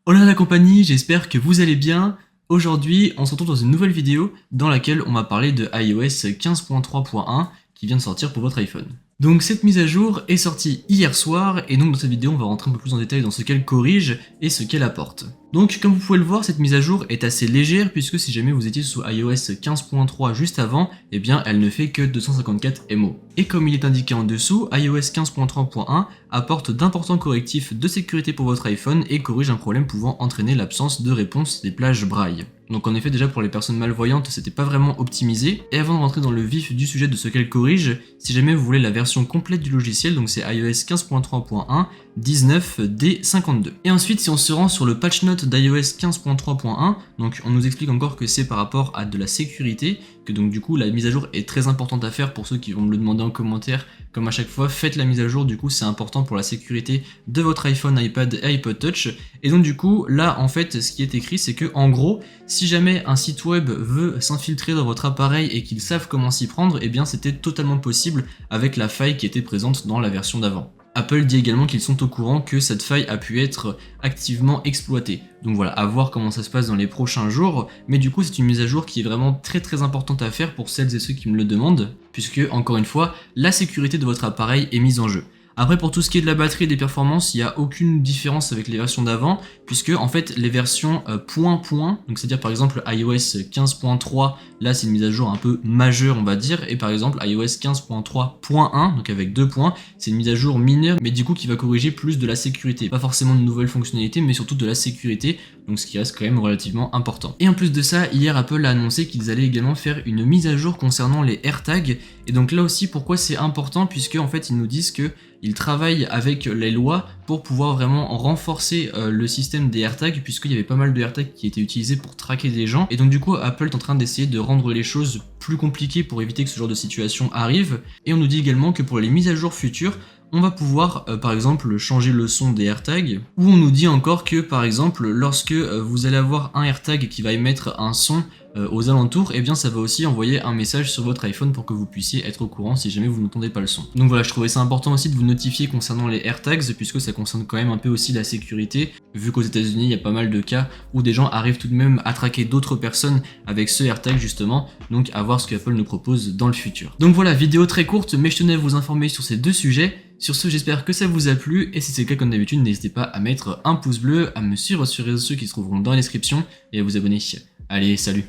Hola la compagnie, j'espère que vous allez bien. Aujourd'hui, on se retrouve dans une nouvelle vidéo dans laquelle on va parler de iOS 15.3.1 qui vient de sortir pour votre iPhone. Donc cette mise à jour est sortie hier soir et donc dans cette vidéo on va rentrer un peu plus en détail dans ce qu'elle corrige et ce qu'elle apporte. Donc comme vous pouvez le voir, cette mise à jour est assez légère puisque si jamais vous étiez sous iOS 15.3 juste avant, eh bien elle ne fait que 254 MO. Et comme il est indiqué en dessous, iOS 15.3.1 apporte d'importants correctifs de sécurité pour votre iPhone et corrige un problème pouvant entraîner l'absence de réponse des plages braille. Donc en effet déjà pour les personnes malvoyantes c'était pas vraiment optimisé. Et avant de rentrer dans le vif du sujet de ce qu'elle corrige, si jamais vous voulez la version complète du logiciel, donc c'est iOS 15.3.1 19D52. Et ensuite si on se rend sur le patch note d'iOS 15.3.1, donc on nous explique encore que c'est par rapport à de la sécurité, que donc du coup la mise à jour est très importante à faire pour ceux qui vont me le demander en commentaire. Comme à chaque fois, faites la mise à jour, du coup c'est important pour la sécurité de votre iPhone, iPad et iPod Touch. Et donc du coup, là en fait, ce qui est écrit, c'est que en gros, si jamais un site web veut s'infiltrer dans votre appareil et qu'ils savent comment s'y prendre, eh bien c'était totalement possible avec la faille qui était présente dans la version d'avant. Apple dit également qu'ils sont au courant que cette faille a pu être activement exploitée. Donc voilà, à voir comment ça se passe dans les prochains jours, mais du coup c'est une mise à jour qui est vraiment très importante à faire pour celles et ceux qui me le demandent, puisque encore une fois, la sécurité de votre appareil est mise en jeu. Après pour tout ce qui est de la batterie et des performances, il n'y a aucune différence avec les versions d'avant, puisque en fait les versions point, donc c'est-à-dire par exemple iOS 15.3, là c'est une mise à jour un peu majeure on va dire, et par exemple iOS 15.3.1, donc avec 2 points, c'est une mise à jour mineure, mais du coup qui va corriger plus de la sécurité, pas forcément de nouvelles fonctionnalités, mais surtout de la sécurité, donc ce qui reste quand même relativement important. Et en plus de ça, hier Apple a annoncé qu'ils allaient également faire une mise à jour concernant les AirTags, et donc là aussi pourquoi c'est important, puisque en fait ils nous disent que ils travaillent avec les lois pour pouvoir vraiment renforcer le système des AirTags, puisqu'il y avait pas mal de AirTags qui étaient utilisés pour traquer des gens, et donc du coup Apple est en train d'essayer de rendre les choses plus compliquées pour éviter que ce genre de situation arrive. Et on nous dit également que pour les mises à jour futures, on va pouvoir par exemple changer le son des AirTags, ou on nous dit encore que par exemple lorsque vous allez avoir un AirTag qui va émettre un son aux alentours, et bien ça va aussi envoyer un message sur votre iPhone pour que vous puissiez être au courant si jamais vous n'entendez pas le son. Donc voilà, je trouvais ça important aussi de vous notifier concernant les AirTags, puisque ça concerne quand même un peu aussi la sécurité, vu qu'aux États-Unis il y a pas mal de cas où des gens arrivent tout de même à traquer d'autres personnes avec ce AirTag justement, donc à voir ce qu'Apple nous propose dans le futur. Donc voilà, vidéo très courte, mais je tenais à vous informer sur ces deux sujets. Sur ce, j'espère que ça vous a plu, et si c'est le cas comme d'habitude, n'hésitez pas à mettre un pouce bleu, à me suivre sur les réseaux sociaux qui se trouveront dans la description, et à vous abonner. Allez, salut!